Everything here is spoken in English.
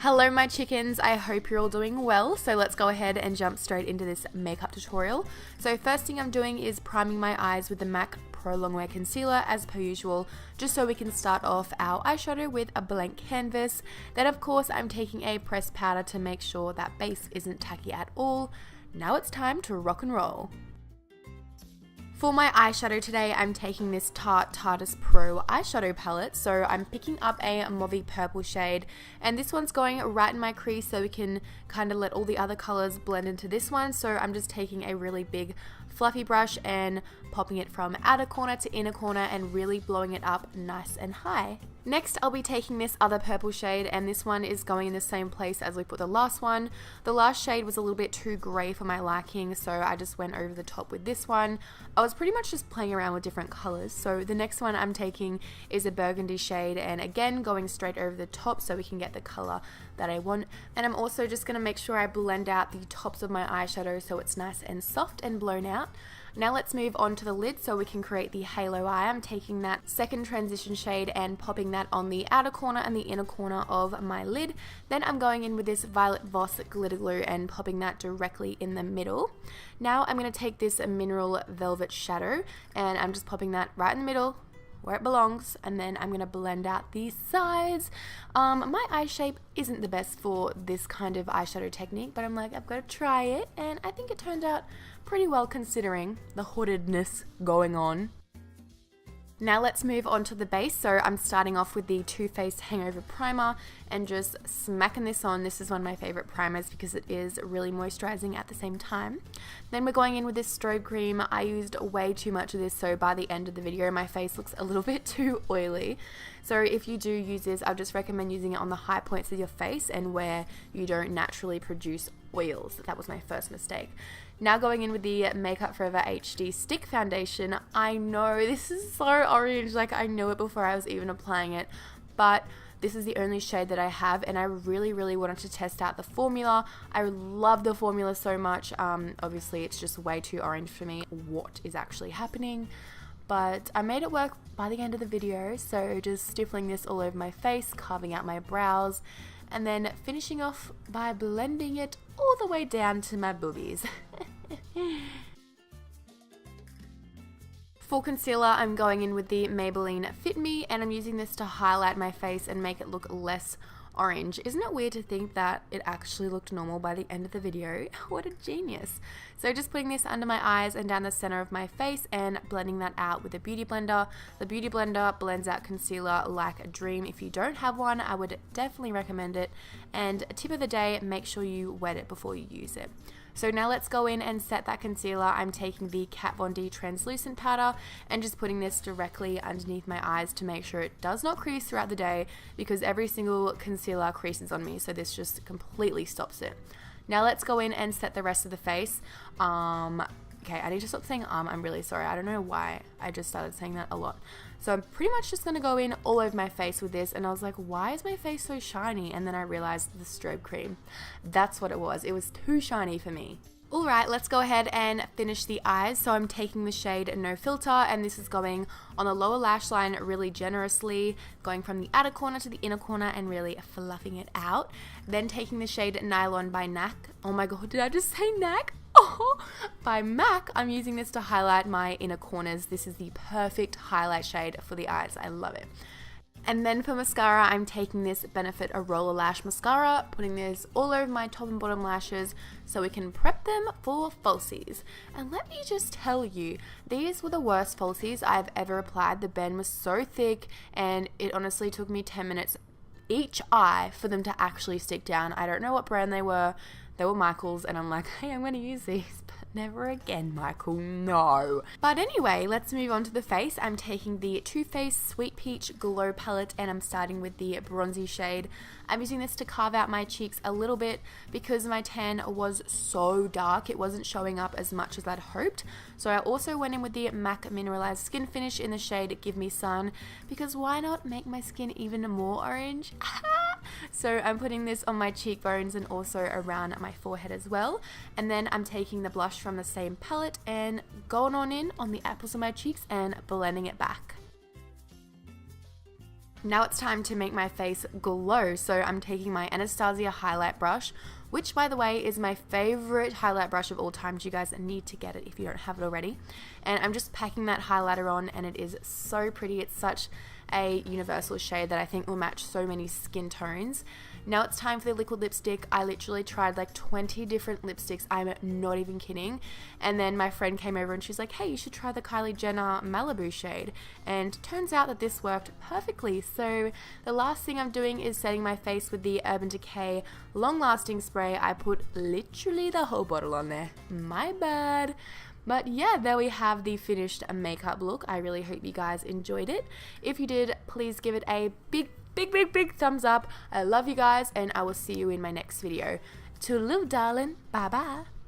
Hello my chickens, I hope you're all doing well. So let's go ahead and jump straight into this makeup tutorial. So first thing I'm doing is priming my eyes with the MAC Pro Longwear Concealer as per usual, just so we can start off our eyeshadow with a blank canvas. Then of course I'm taking a pressed powder to make sure that base isn't tacky at all. Now it's time to rock and roll. For my eyeshadow today, I'm taking this Tarte Tarteist Pro eyeshadow palette. So I'm picking up a mauvey purple shade, and this one's going right in my crease so we can kind of let all the other colors blend into this one. So I'm just taking a really big fluffy brush and popping it from outer corner to inner corner and really blowing it up nice and high. Next, I'll be taking this other purple shade, and this one is going in the same place as we put the last one. The last shade was a little bit too grey for my liking, so I just went over the top with this one. I was pretty much just playing around with different colours. So the next one I'm taking is a burgundy shade, and again going straight over the top so we can get the colour that I want. And I'm also just going to make sure I blend out the tops of my eyeshadow so it's nice and soft and blown out. Now let's move on to the lid so we can create the halo eye. I'm taking that second transition shade and popping that on the outer corner and the inner corner of my lid. Then I'm going in with this violet Voss glitter glue and popping that directly in the middle. Now I'm going to take this mineral velvet shadow and I'm just popping that right in the middle where it belongs, and then I'm going to blend out these sides. My eye shape isn't the best for this kind of eyeshadow technique, but I'm like, I've got to try it, and I think it turned out pretty well considering the hoodedness going on. Now let's move on to the base. So I'm starting off with the Too Faced Hangover Primer and just smacking this on. This is one of my favorite primers because it is really moisturizing at the same time. Then we're going in with this Strobe Cream. I used way too much of this, so by the end of the video my face looks a little bit too oily. So if you do use this, I just recommend using it on the high points of your face and where you don't naturally produce oils. That was my first mistake. Now going in with the Makeup Forever HD Stick Foundation. I know this is so orange, like I knew it before I was even applying it, but this is the only shade that I have, and I really wanted to test out the formula. I love the formula so much. Obviously it's just way too orange for me. What is actually happening? But I made it work by the end of the video, so just stippling this all over my face, carving out my brows, and then finishing off by blending it all the way down to my boobies. For concealer, I'm going in with the Maybelline Fit Me, and I'm using this to highlight my face and make it look less orange. Isn't it weird to think that it actually looked normal by the end of the video? What a genius. So just putting this under my eyes and down the center of my face and blending that out with a beauty blender. The beauty blender blends out concealer like a dream. If you don't have one, I would definitely recommend it. And a tip of the day, make sure you wet it before you use it. So now let's go in and set that concealer. I'm taking the Kat Von D translucent powder and just putting this directly underneath my eyes to make sure it does not crease throughout the day, because every single concealer creases on me, so this just completely stops it. Now let's go in and set the rest of the face. Okay, I need to stop saying I'm really sorry. I don't know why I just started saying that a lot. So I'm pretty much just going to go in all over my face with this, and I was like, why is my face so shiny? And then I realized the Strobe Cream. That's what it was. It was too shiny for me. Alright, let's go ahead and finish the eyes. So I'm taking the shade No Filter, and this is going on the lower lash line really generously, going from the outer corner to the inner corner and really fluffing it out. Then taking the shade Nylon by NAC. Oh my god, did I just say NAC? Oh, by MAC, I'm using this to highlight my inner corners. This is the perfect highlight shade for the eyes. I love it. And then for mascara, I'm taking this Benefit a Roller Lash Mascara, putting this all over my top and bottom lashes so we can prep them for falsies. And let me just tell you, these were the worst falsies I've ever applied. The bend was so thick, and it honestly took me 10 minutes each eye for them to actually stick down. I don't know what brand they were. They were Michael's, and I'm like, hey, I'm going to use these, but never again, Michael, no. But anyway, let's move on to the face. I'm taking the Too Faced Sweet Peach Glow Palette, and I'm starting with the bronzy shade. I'm using this to carve out my cheeks a little bit because my tan was so dark. It wasn't showing up as much as I'd hoped. So I also went in with the MAC Mineralise Skin Finish in the shade Give Me Sun, because why not make my skin even more orange? So I'm putting this on my cheekbones and also around my forehead as well. And then I'm taking the blush from the same palette and going on in on the apples of my cheeks and blending it back. Now it's time to make my face glow. So I'm taking my Anastasia highlight brush, which by the way is my favorite highlight brush of all time. You guys need to get it if you don't have it already. And I'm just packing that highlighter on, and it is so pretty. It's such a universal shade that I think will match so many skin tones. Now it's time for the liquid lipstick. I literally tried like 20 different lipsticks. I'm not even kidding. And then my friend came over and she's like, hey, you should try the Kylie Jenner Maliboo shade. And turns out that this worked perfectly. So the last thing I'm doing is setting my face with the Urban Decay long lasting spray. I put literally the whole bottle on there. My bad. But yeah, there we have the finished makeup look. I really hope you guys enjoyed it. If you did, please give it a big thumbs up. I love you guys, and I will see you in my next video. Toodaloo, darling. Bye bye.